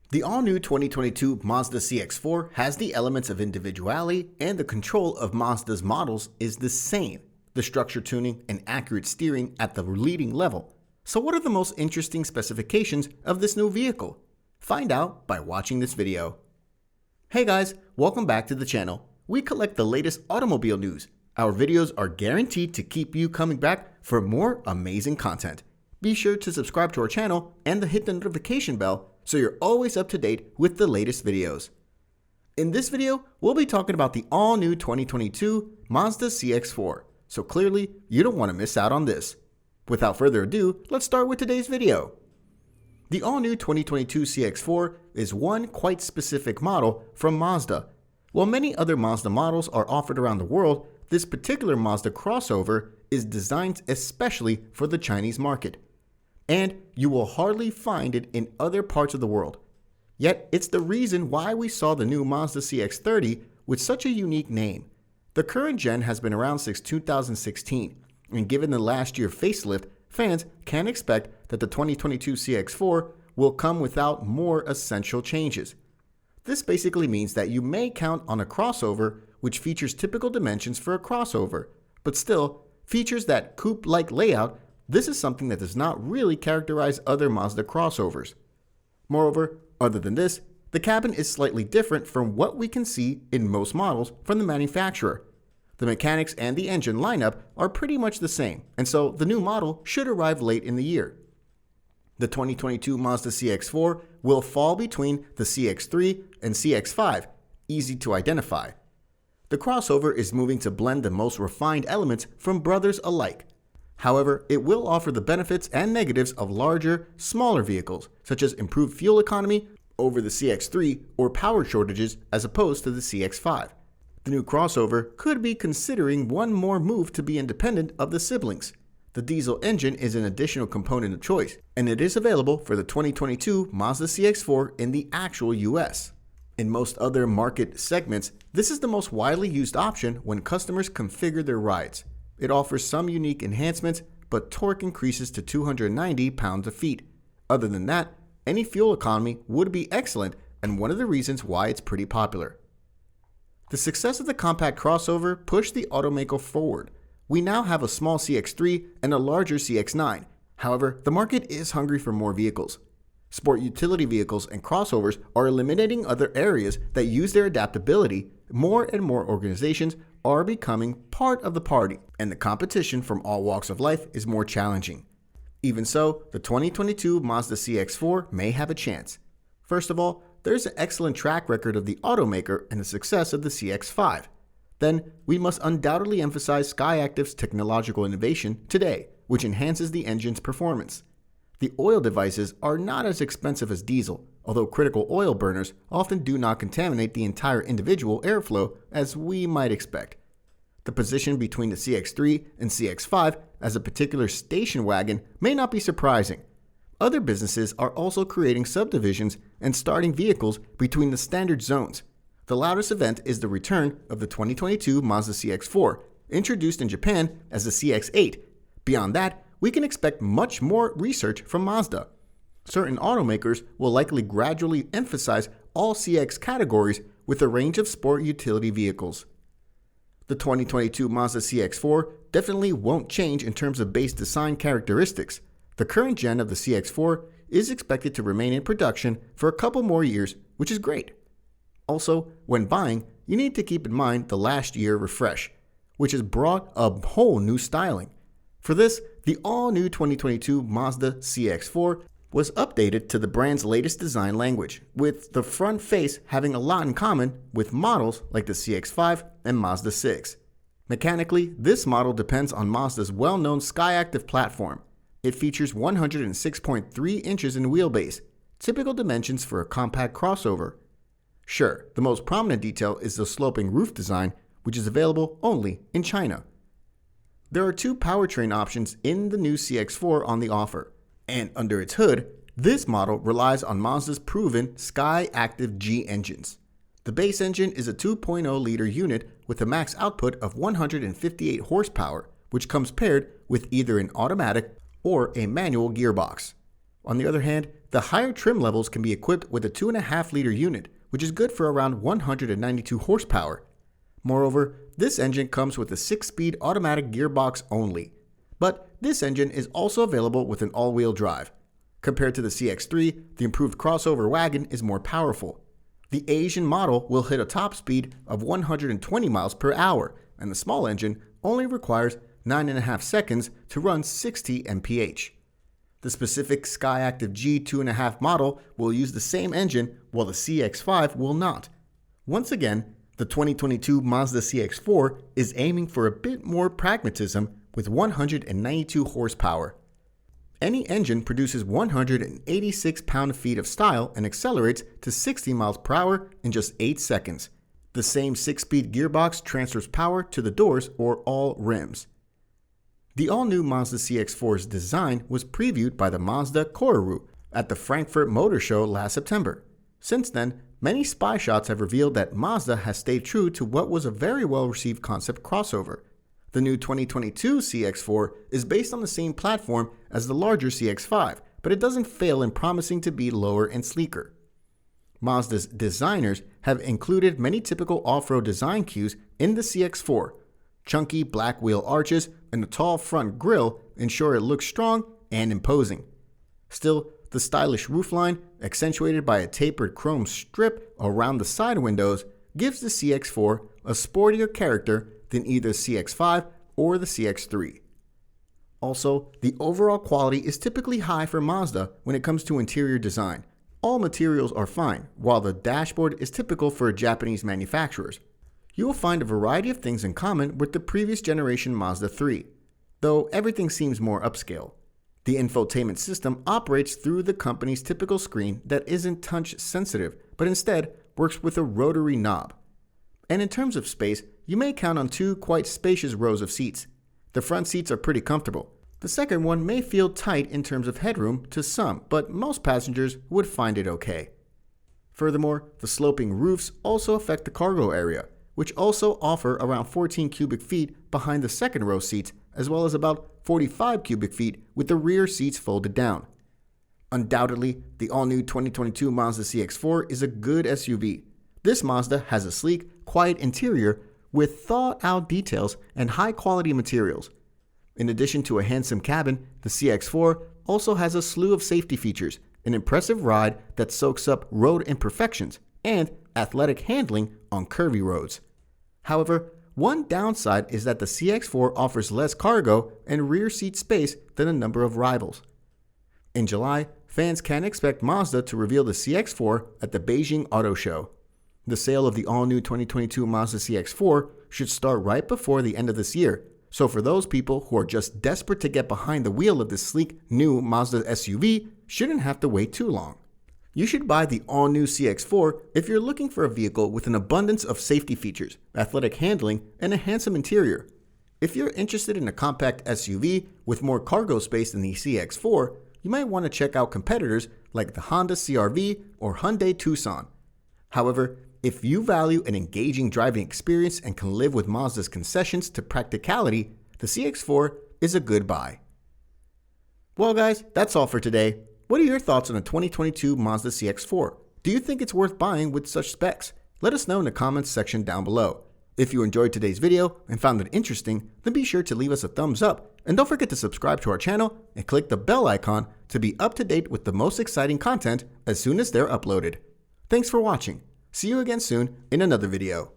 The all-new 2022 Mazda CX-4 has the elements of individuality, and the control of Mazda's models is the same. The structure tuning and accurate steering at the leading level. So what are the most interesting specifications of this new vehicle? Find out by watching this video. Hey guys, welcome back to the channel. We collect the latest automobile news. Our videos are guaranteed to keep you coming back for more amazing content. Be sure to subscribe to our channel and hit the notification bell so you're always up to date with the latest videos. In this video, we'll be talking about the all-new 2022 Mazda CX-4, so clearly you don't want to miss out on this. Without further ado, let's start with today's video. The all-new 2022 CX-4 is one quite specific model from Mazda. While many other Mazda models are offered around the world, this particular Mazda crossover is designed especially for the Chinese market. And you will hardly find it in other parts of the world. Yet, it's the reason why we saw the new Mazda CX-30 with such a unique name. The current gen has been around since 2016, and given the last year facelift, fans can expect that the 2022 CX-4 will come without more essential changes. This basically means that you may count on a crossover which features typical dimensions for a crossover, but still features that coupe-like layout. This is something that does not really characterize other Mazda crossovers. Moreover, other than this, the cabin is slightly different from what we can see in most models from the manufacturer. The mechanics and the engine lineup are pretty much the same, and so the new model should arrive late in the year. The 2022 Mazda CX-4 will fall between the CX-3 and CX-5, easy to identify. The crossover is moving to blend the most refined elements from brothers alike. However, it will offer the benefits and negatives of larger, smaller vehicles, such as improved fuel economy over the CX-3 or power shortages as opposed to the CX-5. The new crossover could be considering one more move to be independent of the siblings. The diesel engine is an additional component of choice, and it is available for the 2022 Mazda CX-4 in the actual US. In most other market segments, this is the most widely used option when customers configure their rides. It offers some unique enhancements, but torque increases to 290 pounds-feet. Other than that, any fuel economy would be excellent, and one of the reasons why it's pretty popular. The success of the compact crossover pushed the automaker forward. We now have a small CX-3 and a larger CX-9. However, the market is hungry for more vehicles. Sport utility vehicles and crossovers are eliminating other areas that use their adaptability. More and more organizations are becoming part of the party, and the competition from all walks of life is more challenging. Even so, the 2022 Mazda CX-4 may have a chance. First of all, there's an excellent track record of the automaker and the success of the CX-5. Then, we must undoubtedly emphasize Skyactiv's technological innovation today, which enhances the engine's performance. The oil devices are not as expensive as diesel, although critical oil burners often do not contaminate the entire individual airflow as we might expect. The position between the CX-3 and CX-5 as a particular station wagon may not be surprising. Other businesses are also creating subdivisions and starting vehicles between the standard zones. The loudest event is the return of the 2022 Mazda CX-4, introduced in Japan as the CX-8. Beyond that, we can expect much more research from Mazda. Certain automakers will likely gradually emphasize all CX categories with a range of sport utility vehicles. The 2022 Mazda CX-4 definitely won't change in terms of base design characteristics. The current gen of the CX-4 is expected to remain in production for a couple more years, which is great. Also, when buying, you need to keep in mind the last year refresh, which has brought a whole new styling. For this, the all-new 2022 Mazda CX-4 was updated to the brand's latest design language, with the front face having a lot in common with models like the CX-5 and Mazda 6. Mechanically, this model depends on Mazda's well-known Skyactiv platform. It features 106.3 inches in wheelbase, typical dimensions for a compact crossover. Sure, the most prominent detail is the sloping roof design, which is available only in China. There are two powertrain options in the new CX-4 on the offer, and under its hood, this model relies on Mazda's proven Skyactiv G engines. The base engine is a 2.0-liter unit with a max output of 158 horsepower, which comes paired with either an automatic or a manual gearbox. On the other hand, the higher trim levels can be equipped with a 2.5-liter unit, which is good for around 192 horsepower. Moreover, this engine comes with a 6-speed automatic gearbox only. But this engine is also available with an all-wheel drive. Compared to the CX-3, the improved crossover wagon is more powerful. The Asian model will hit a top speed of 120 miles per hour, and the small engine only requires 9.5 seconds to run 60 mph. The specific Skyactiv G 2.5 model will use the same engine, while the CX-5 will not. Once again, the 2022 Mazda CX-4 is aiming for a bit more pragmatism with 192 horsepower. Any engine produces 186 pound-feet of style and accelerates to 60 miles per hour in just 8 seconds. The same 6-speed gearbox transfers power to the doors or all rims. The all-new Mazda CX-4's design was previewed by the Mazda Koru at the Frankfurt Motor Show last September. Since then, many spy shots have revealed that Mazda has stayed true to what was a very well-received concept crossover. The new 2022 CX-4 is based on the same platform as the larger CX-5, but it doesn't fail in promising to be lower and sleeker. Mazda's designers have included many typical off-road design cues in the CX-4. Chunky black wheel arches and a tall front grille ensure it looks strong and imposing. Still, the stylish roofline, accentuated by a tapered chrome strip around the side windows, gives the CX-4 a sportier character than either CX-5 or the CX-3. Also, the overall quality is typically high for Mazda when it comes to interior design. All materials are fine, while the dashboard is typical for Japanese manufacturers. You will find a variety of things in common with the previous generation Mazda 3, though everything seems more upscale. The infotainment system operates through the company's typical screen that isn't touch sensitive, but instead works with a rotary knob. And in terms of space, you may count on 2 quite spacious rows of seats. The front seats are pretty comfortable. The second one may feel tight in terms of headroom to some, but most passengers would find it okay. Furthermore, the sloping roofs also affect the cargo area, which also offer around 14 cubic feet behind the second row seats, as well as about 45 cubic feet with the rear seats folded down. Undoubtedly, the all-new 2022 Mazda CX-4 is a good SUV. This Mazda has a sleek, quiet interior with thought-out details and high-quality materials. In addition to a handsome cabin, the CX-4 also has a slew of safety features, an impressive ride that soaks up road imperfections, and athletic handling on curvy roads. However, one downside is that the CX-4 offers less cargo and rear seat space than a number of rivals. In July, fans can expect Mazda to reveal the CX-4 at the Beijing Auto Show. The sale of the all-new 2022 Mazda CX-4 should start right before the end of this year, so for those people who are just desperate to get behind the wheel of this sleek, new Mazda SUV, shouldn't have to wait too long. You should buy the all-new CX-4 if you're looking for a vehicle with an abundance of safety features, athletic handling, and a handsome interior. If you're interested in a compact SUV with more cargo space than the CX-4, you might want to check out competitors like the Honda CR-V or Hyundai Tucson. However, if you value an engaging driving experience and can live with Mazda's concessions to practicality, the CX-4 is a good buy. Well guys, that's all for today. What are your thoughts on the 2022 Mazda CX-4? Do you think it's worth buying with such specs? Let us know in the comments section down below. If you enjoyed today's video and found it interesting, then be sure to leave us a thumbs up, and don't forget to subscribe to our channel and click the bell icon to be up to date with the most exciting content as soon as they're uploaded. Thanks for watching. See you again soon in another video.